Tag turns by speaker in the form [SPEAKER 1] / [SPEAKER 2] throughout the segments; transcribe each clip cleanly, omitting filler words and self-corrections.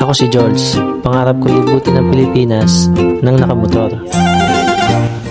[SPEAKER 1] Ako si Jules. Pangarap ko libutin ang Pilipinas nang nakamotor.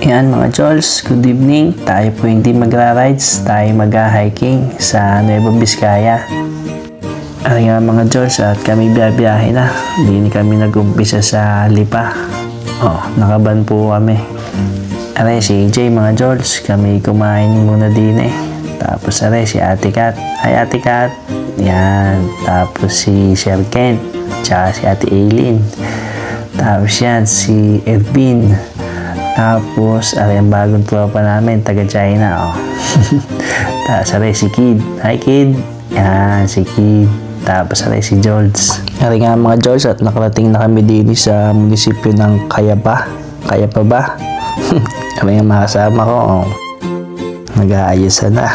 [SPEAKER 2] Yan mga Jols, good evening. Tayo po hindi magra-rides, tayo mag-hiking sa Nueva Vizcaya. Ay nga mga Jols, at kami biyahe na. Hindi kami nag-umpisa sa Lipa. Nakaban po kami. Aray si AJ mga Jols, kami kumain muna din eh. Tapos aray si Ate Kat. Hi Ate Kat. Yan. Tapos si Sir Kent. Tsaka si Ate Aileen. Tapos yan si Ervin. Tapos, aray ang bagong tropa namin, taga China, Tapos, aray si Kid. Hi, Kid. Yan, si Kid. Tapos, aray si George. Aray nga mga George, at nakarating na kami din sa munisipyo ng Cayapa. Cayapa ba? Aray nga mga kasama ko, nag-aayusan na.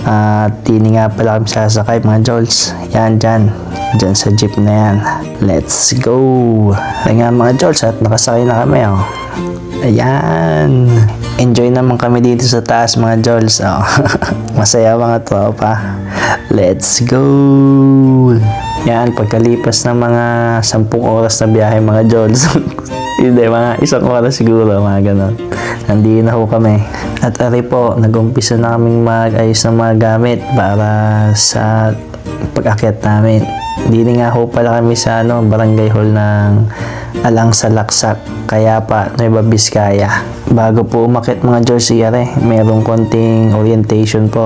[SPEAKER 2] At tini nga pala kami sasakay mga George. Yan, dyan sa jeep na yan. Let's go. Aray nga mga George, at nakasakay na kami, Ayan. Enjoy naman kami dito sa taas mga Jols. Masaya mga tropa. Let's go. Yan, pagkalipas ng mga 10 oras na biyahe mga Jols. Hindi, mga 1 oras siguro, mga ganon. Nandito na ho kami. At ari po, nag-umpisa na kaming mag-ayos ng mga gamit para sa pag-akyat namin. Hindi nga ho pala kami sa barangay hall ng Alang sa Laksak, Cayapa, Nueva Vizcaya. Bago po umakyat mga George mayroong konting orientation po.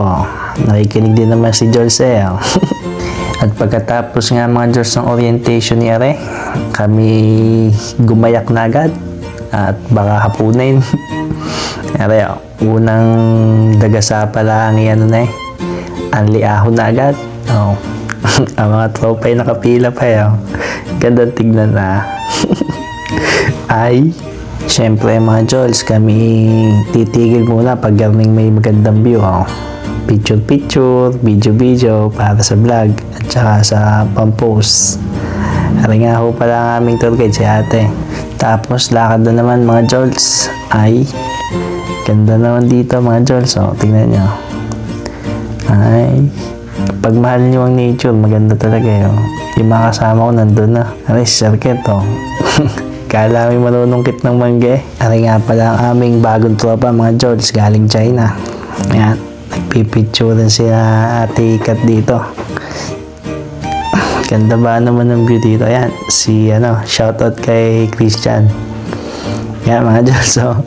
[SPEAKER 2] Nakikinig din naman si George At pagkatapos nga mga George ng orientation ni kami gumayak na agad at baka hapunin. Unang dagasapa lang yan anli ahon na agad. Ang mga tropa ay nakapila pa Gandang tignan na. Ay, syempre mga Jols, kami titigil muna pag garning may magandang view. Picture, video para sa vlog at saka sa pampost. Hari nga ho pala ang aming tour guide si ate. Tapos lakad na naman mga Jols. Ay, ganda naman dito mga Jols. Tingnan nyo. Ay, pag mahal nyo ang nature, maganda talaga Yung mga kasama ko nandun na. Aray, si Sarket Kala may manunungkit ng mangga Aray nga pala ang aming bagong tropa mga George galing China. Ayan, nagpipicturean si Ate Kat dito. Ganda ba naman ng view dito? Ayan, si shoutout kay Christian. Ayan mga George,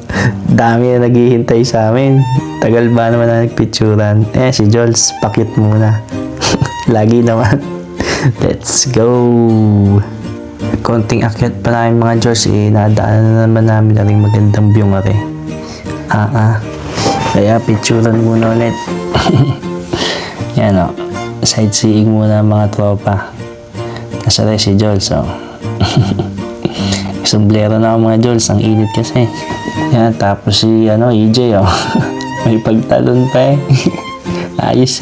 [SPEAKER 2] dami na naghihintay sa amin. Tagal ba naman na nagpicturean? Si George, pakit muna. Lagi naman. Let's go! Konting akyat pa namin mga George nadaanan na naman namin na rin magandang view Kaya picturean muna ulit. Yan sightseeing muna mga tropa. Nasa rin si George Sombrero na ako mga George, ang init kasi. Yan, tapos si EJ may pagtalon pa ayos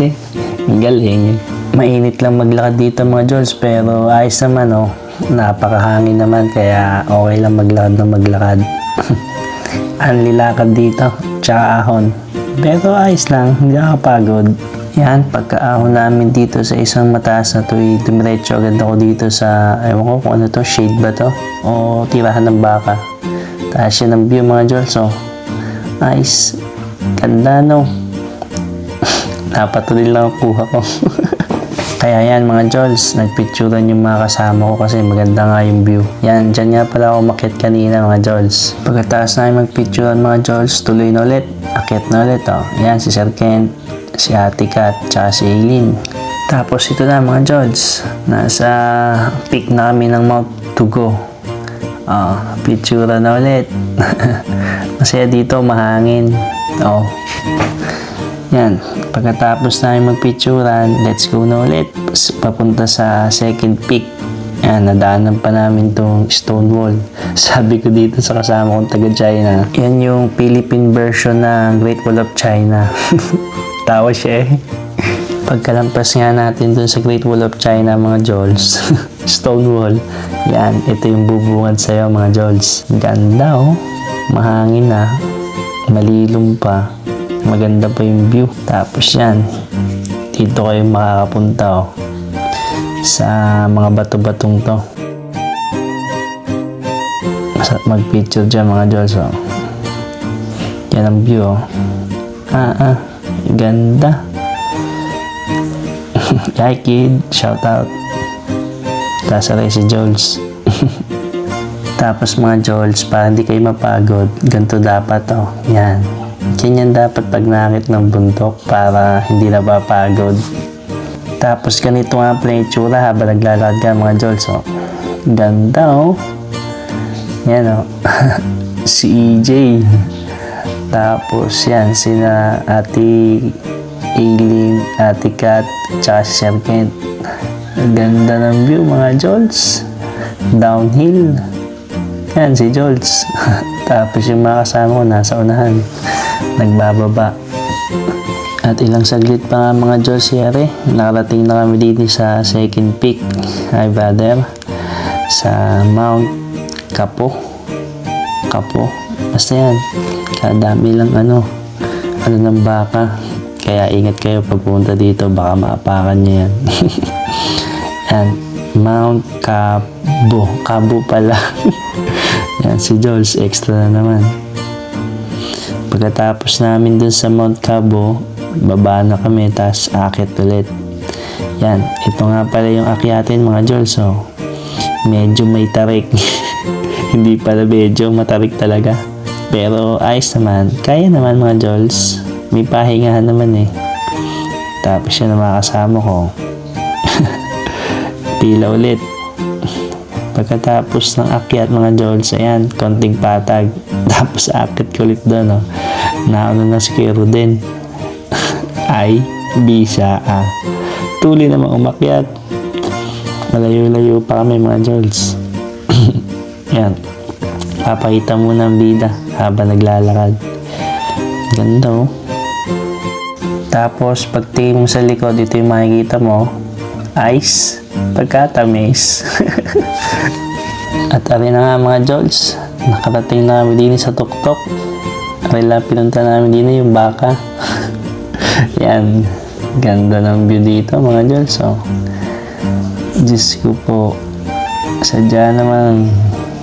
[SPEAKER 2] ang galing. Mainit lang maglakad dito mga George, pero ayos naman napakahangin naman kaya okay lang maglakad. Ang lilakad dito, tsaka ahon. Pero ayos lang, hindi nakapagod. Yan, pagka-ahon namin dito sa isang mataas na dumiretso agad ako dito sa, ewan ko kung ano to, shade ba to? O tirahan ng baka. Taas yan ang view mga George, ayos. Ganda Napatuloy lang ang kuha ko. Kaya yan mga Jols, nagpicturean yung mga kasama ko kasi maganda nga yung view. Yan, dyan nga pala ako umakyat kanina mga Jols. Pagkatapos na magpicturean mga Jols, tuloy na ulit. Akyat na ulit Yan, si Sir Kent, si Ate Kat, tsaka si Aileen. Tapos ito na mga Jols, nasa peak na kami ng Mount Tugo. Picturean na ulit. Masaya dito, mahangin. Yan, pagkatapos namin magpicturan, let's go na ulit papunta sa second peak. Yan, nadaanan pa namin tong Stonewall. Sabi ko dito sa kasama kong taga China, yan yung Philippine version ng Great Wall of China. Tawa siya Pagkalampas nga natin dun sa Great Wall of China mga Jols, Stonewall, yan, ito yung bubungad sa'yo mga Jols. Ganda mahangin malilom pa. Maganda pa yung view. Tapos yan, dito kayo makakapunta sa mga bato-batong to. Masarap mag-picture dyan mga Jols. Oh. Yan ang view. Oh. Ganda. Hi kid, shout out. Tasaray si Jols. Tapos mga Jols, para hindi kayo mapagod, ganito dapat oh. Yan. Ganyan dapat pag nakakit ng bundok para hindi na mapagod. Tapos ganito nga pala yung itsura habang naglalakad ka mga Jols. Oh. Ganda oh. Yan oh. Si EJ. Tapos yan, sina Ate Aileen, Ate Kat, tsaka si Sir Kent. Ganda ng view mga Jols. Downhill. Yan si Jols. Tapos yung mga kasama ko nasa unahan. Nagbababa. At ilang saglit pa nga mga Jols yari. Nakarating na kami dito sa second peak. Hi brother. Sa Mount Kapo. Basta yan. Kadami lang ano ng baka. Kaya ingat kayo pag pumunta dito. Baka maapakan nyo yan. Yan. Mount Cabo pala. Yan si Jols. Extra na naman. Pagkatapos namin dun sa Mount Cabo, baba na kami. Tapos akit ulit. Yan. Ito nga pala yung akyatin mga Jols. Oh. Medyo may tarik. Hindi pala medyo matarik talaga. Pero ayos naman. Kaya naman mga Jols. May pahingahan naman eh. Tapos yun ang mga kasama ko. Pila ulit. Pagkatapos ng akyat mga Jols, ayan, konting patag. Tapos akyat ko ulit doon. Oh. Nauna na si Kero din. Ay, bisa ah. Tuloy namang umakyat. Malayo-layo pa kami mga Jols. Yan. Papakita muna ang bida habang naglalakad. Ganda oh. Tapos pagtingin mo sa likod, ito yung makikita mo. Ice. Pagkatamis. At arin na nga mga Jols. Nakarating na kami din sa tuktok. Arin lang pinunta namin din yung baka. Yan. Ganda ng view dito mga Jols. Oh. Diyos ko po. Sadya naman.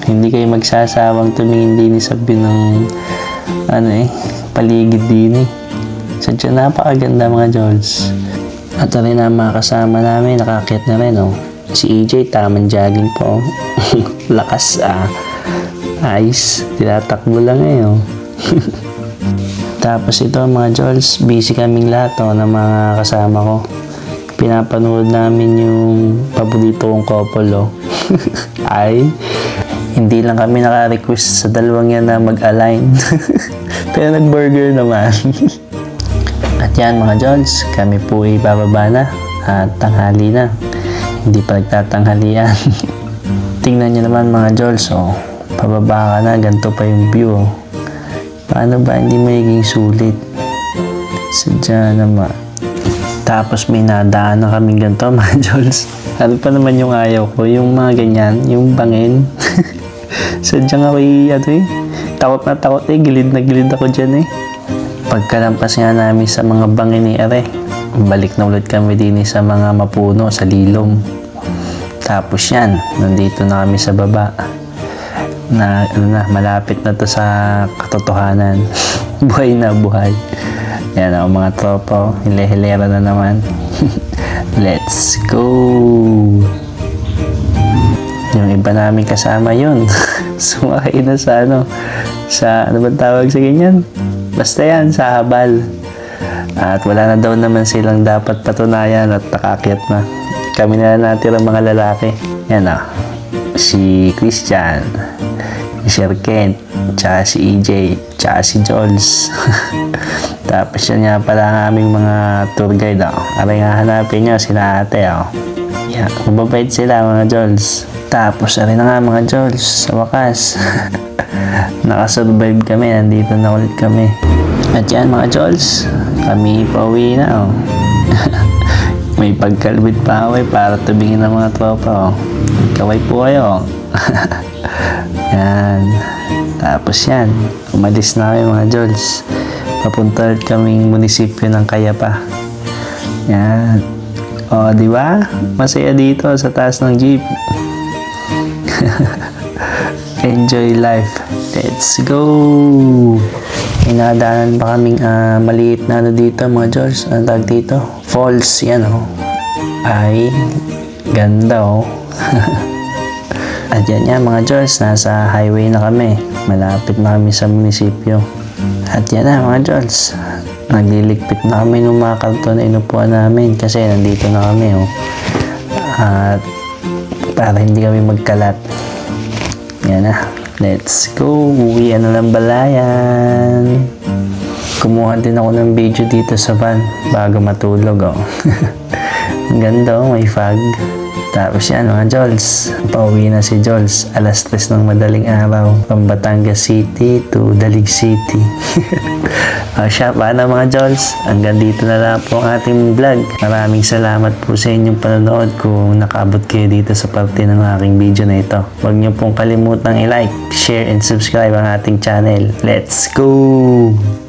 [SPEAKER 2] Hindi kayo magsasawang tumingin din sa view ng paligid din eh. Sadya napakaganda mga Jols. At rin na mga kasama namin, nakakit na rin oh. Si EJ, tamang jogging po. Lakas ice. Tinatakbo lang eh oh. Tapos ito mga Jols, busy kaming lahat oh, ng mga kasama ko. Pinapanood namin yung paborito kong couple oh. Ay, hindi lang kami naka-request sa dalawang yan na mag-align. Pero nag-burger naman. At yan mga Jols, kami po ay bababa na at tanghali na. Hindi pa nagtatanghalian. Tingnan nyo naman mga Jols, oh. Pababa ka na, ganito pa yung view. Oh. Paano ba hindi magiging sulit? Sadya naman. Tapos may nadaan na kami ganito mga Jols. Ano pa naman yung ayaw ko? Yung mga ganyan, yung bangin. Sadya nga takot na takot eh. Gilid na gilid ako dyan eh. Pagkalampas nga namin sa mga bangin ni Are, balik na ulit kami din sa mga mapuno, sa lilom. Tapos yan, nandito na kami sa baba. Malapit na to sa katotohanan. Buhay na buhay. Yan ang mga tropa, hile-hilera na naman. Let's go! Yung iba namin kasama yun. Sumakay na sa ano ba tawag sa ganyan? Basta yan, sa habal. At wala na daw naman silang dapat patunayan at nakakyat na. Kami na natira mga lalaki. Yan si Christian, si Sir Kent, tsaka si EJ, tsaka si Jols. Tapos yan nga pala ang aming mga tour guide. Aray nga hanapin nyo, sina ate. Yan, mababait sila mga Jols. Tapos aray na nga mga Jols, sa wakas. Nakasurvive kami, nandito na ulit kami. At yan mga Jols, kami pauwi na May pagkalbit pa away para tubingin ng mga tropa Kaway po kayo Yan. Tapos yan, umalis na kami mga Jols. Papunta kaming munisipyo ng Kayapa. Yan. Oh, di ba? Masaya dito sa taas ng jeep. Enjoy life. Let's go! Inadaanan pa kaming maliit na ano dito mga George. Ang tag dito? Falls. Yan oh. Ay, ganda oh. At yan yan mga George. Nasa highway na kami. Malapit na kami sa munisipyo. At yan na mga George. Nagliligpit na kami ng mga karton na inupuan namin kasi nandito na kami oh. At para hindi kami magkalat. Yan na. Let's go. Uwi na lang balayan. Kumuha din ako ng video dito sa van bago matulog oh. Ang ganda oh, may fog. Tapos yan mga Jols. Pauwi na si Jols. Alas 3 ng madaling araw. From Batangas City to Dalig City. Siya, paano mga Jols? Hanggang dito na lang po ang ating vlog. Maraming salamat po sa inyong panonood kung nakaabot kayo dito sa parte ng aking video na ito. Huwag niyo pong kalimutang i-like, share, and subscribe ang ating channel. Let's go!